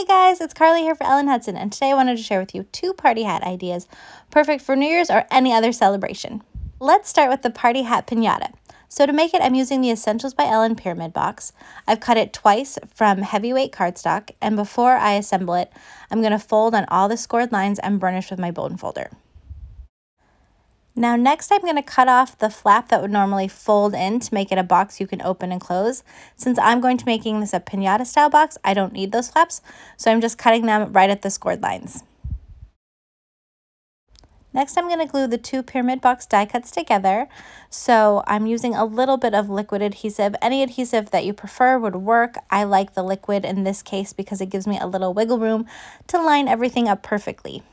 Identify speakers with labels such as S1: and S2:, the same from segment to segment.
S1: Hey guys, it's Carly here for Ellen Hudson, and today I wanted to share with you 2 party hat ideas, perfect for New Year's or any other celebration. Let's start with the party hat pinata. So to make it, I'm using the Essentials by Ellen pyramid box. I've cut it twice from heavyweight cardstock, and before I assemble it, I'm going to fold on all the scored lines and burnish with my bone folder. Now next I'm going to cut off the flap that would normally fold in to make it a box you can open and close. Since I'm going to be making this a piñata style box, I don't need those flaps, so I'm just cutting them right at the scored lines. Next I'm going to glue the 2 pyramid box die cuts together. So I'm using a little bit of liquid adhesive. Any adhesive that you prefer would work. I like the liquid in this case because it gives me a little wiggle room to line everything up perfectly.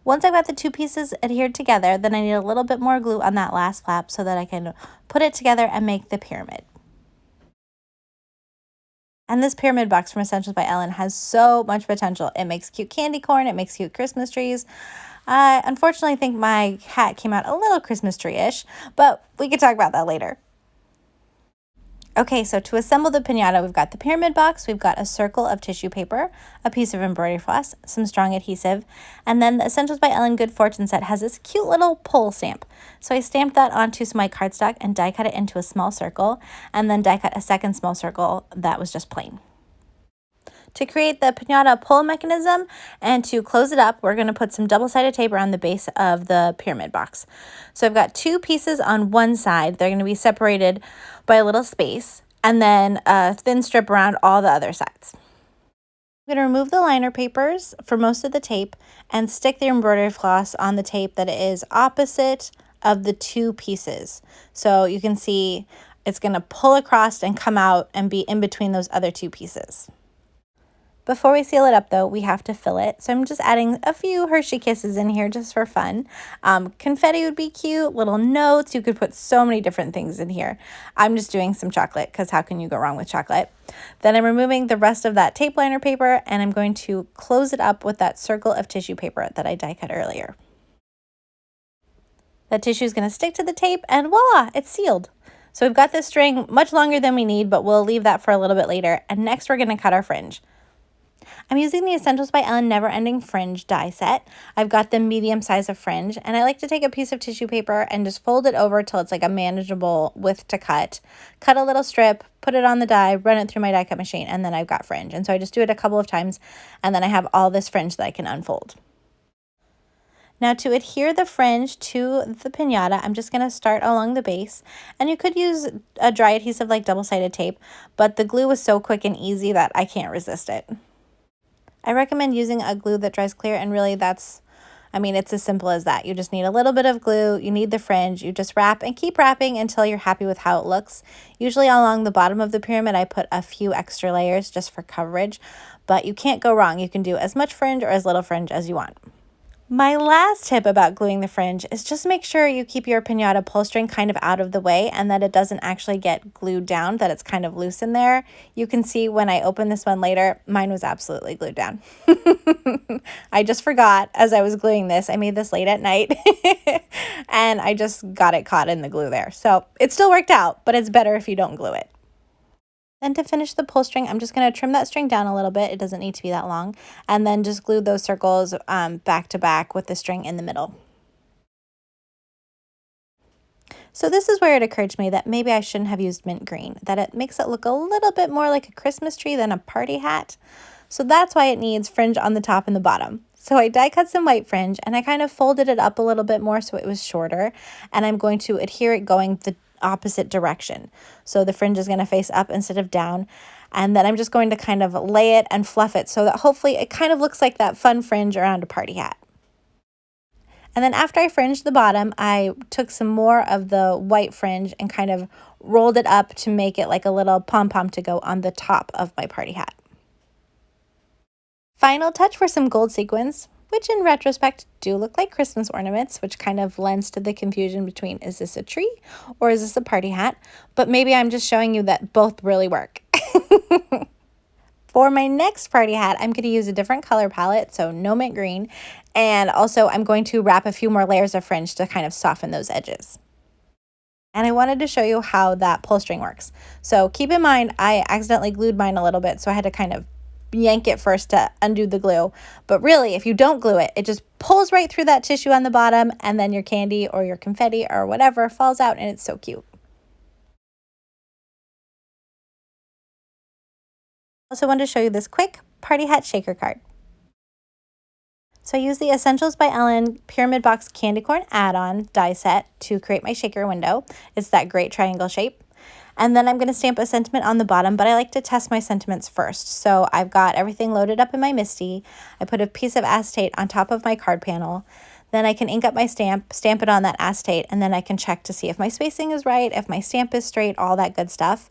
S1: Once I've got the 2 pieces adhered together, then I need a little bit more glue on that last flap so that I can put it together and make the pyramid. And this pyramid box from Essentials by Ellen has so much potential. It makes cute candy corn, it makes cute Christmas trees. I unfortunately think my hat came out a little Christmas tree-ish, but we could talk about that later. Okay, so to assemble the piñata, we've got the pyramid box, we've got a circle of tissue paper, a piece of embroidery floss, some strong adhesive, and then the Essentials by Ellen Good Fortune set has this cute little pull stamp. So I stamped that onto some my cardstock and die cut it into a small circle, and then die cut a second small circle that was just plain. To create the piñata pull mechanism and to close it up, we're going to put some double-sided tape around the base of the pyramid box. So I've got 2 pieces on one side. They're going to be separated by a little space, and then a thin strip around all the other sides. I'm going to remove the liner papers for most of the tape and stick the embroidery floss on the tape that is opposite of the 2 pieces. So you can see it's going to pull across and come out and be in between those other 2 pieces. Before we seal it up, though, we have to fill it. So I'm just adding a few Hershey Kisses in here just for fun. Confetti would be cute, little notes. You could put so many different things in here. I'm just doing some chocolate because how can you go wrong with chocolate? Then I'm removing the rest of that tape liner paper, and I'm going to close it up with that circle of tissue paper that I die cut earlier. That tissue is going to stick to the tape, and voila, it's sealed. So we've got this string much longer than we need, but we'll leave that for a little bit later. And next we're going to cut our fringe. I'm using the Essentials by Ellen Never Ending Fringe die set. I've got the medium size of fringe, and I like to take a piece of tissue paper and just fold it over till it's like a manageable width to cut. Cut a little strip, put it on the die, run it through my die cut machine, and then I've got fringe. And so I just do it a couple of times, and then I have all this fringe that I can unfold. Now to adhere the fringe to the piñata, I'm just going to start along the base, and you could use a dry adhesive like double-sided tape, but the glue was so quick and easy that I can't resist it. I recommend using a glue that dries clear, and really it's as simple as that. You just need a little bit of glue, you need the fringe, you just wrap and keep wrapping until you're happy with how it looks. Usually along the bottom of the pyramid, I put a few extra layers just for coverage, but you can't go wrong. You can do as much fringe or as little fringe as you want. My last tip about gluing the fringe is just make sure you keep your piñata pull string kind of out of the way and that it doesn't actually get glued down, that it's kind of loose in there. You can see when I open this one later, mine was absolutely glued down. I just forgot as I was gluing this. I made this late at night and I just got it caught in the glue there. So it still worked out, but it's better if you don't glue it. Then to finish the pull string, I'm just going to trim that string down a little bit. It doesn't need to be that long. And then just glue those circles back to back with the string in the middle. So this is where it occurred to me that maybe I shouldn't have used mint green, that it makes it look a little bit more like a Christmas tree than a party hat. So that's why it needs fringe on the top and the bottom. So I die cut some white fringe and I kind of folded it up a little bit more so it was shorter. And I'm going to adhere it going the opposite direction. So the fringe is going to face up instead of down. And then I'm just going to kind of lay it and fluff it so that hopefully it kind of looks like that fun fringe around a party hat. And then after I fringed the bottom, I took some more of the white fringe and kind of rolled it up to make it like a little pom-pom to go on the top of my party hat. Final touch for some gold sequins, which in retrospect do look like Christmas ornaments, which kind of lends to the confusion between is this a tree or is this a party hat? But maybe I'm just showing you that both really work. For my next party hat, I'm going to use a different color palette, so no mint green, and also I'm going to wrap a few more layers of fringe to kind of soften those edges. And I wanted to show you how that pull string works. So keep in mind, I accidentally glued mine a little bit, so I had to kind of yank it first to undo the glue. But really, if you don't glue it, it just pulls right through that tissue on the bottom, and then your candy or your confetti or whatever falls out, and it's so cute. Also wanted to show you this quick party hat shaker card. So I use the Essentials by Ellen Pyramid Box Candy Corn add-on die set to create my shaker window. It's that great triangle shape. And then I'm going to stamp a sentiment on the bottom, but I like to test my sentiments first. So I've got everything loaded up in my MISTI. I put a piece of acetate on top of my card panel. Then I can ink up my stamp it on that acetate, and then I can check to see if my spacing is right, if my stamp is straight, all that good stuff.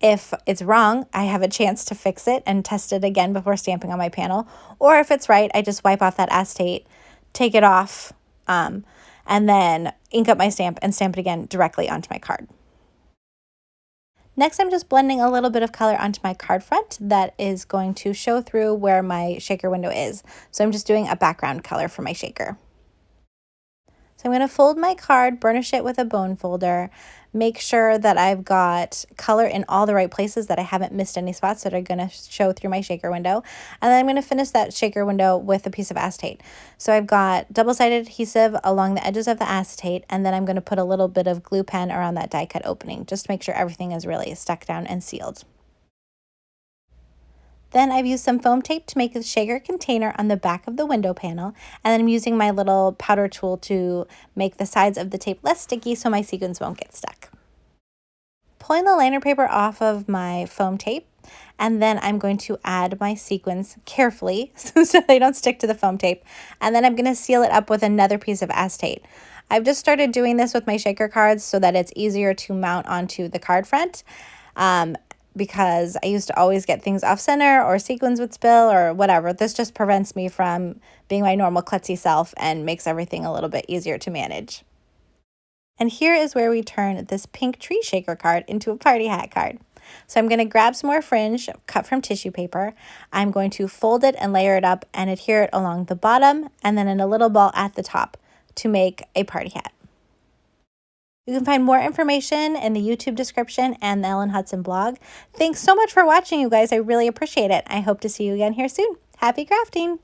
S1: If it's wrong, I have a chance to fix it and test it again before stamping on my panel. Or if it's right, I just wipe off that acetate, take it off, and then ink up my stamp and stamp it again directly onto my card. Next, I'm just blending a little bit of color onto my card front that is going to show through where my shaker window is. So I'm just doing a background color for my shaker. So I'm going to fold my card, burnish it with a bone folder, make sure that I've got color in all the right places, that I haven't missed any spots that are going to show through my shaker window. And then I'm going to finish that shaker window with a piece of acetate. So I've got double-sided adhesive along the edges of the acetate, and then I'm going to put a little bit of glue pen around that die cut opening, just to make sure everything is really stuck down and sealed. Then I've used some foam tape to make a shaker container on the back of the window panel, and then I'm using my little powder tool to make the sides of the tape less sticky so my sequins won't get stuck. Pulling the liner paper off of my foam tape, and then I'm going to add my sequins carefully so they don't stick to the foam tape, and then I'm going to seal it up with another piece of acetate. I've just started doing this with my shaker cards so that it's easier to mount onto the card front. Because I used to always get things off center or sequins would spill or whatever. This just prevents me from being my normal klutzy self and makes everything a little bit easier to manage. And here is where we turn this pink tree shaker card into a party hat card. So I'm going to grab some more fringe cut from tissue paper. I'm going to fold it and layer it up and adhere it along the bottom and then in a little ball at the top to make a party hat. You can find more information in the YouTube description and the Ellen Hudson blog. Thanks so much for watching, you guys. I really appreciate it. I hope to see you again here soon. Happy crafting!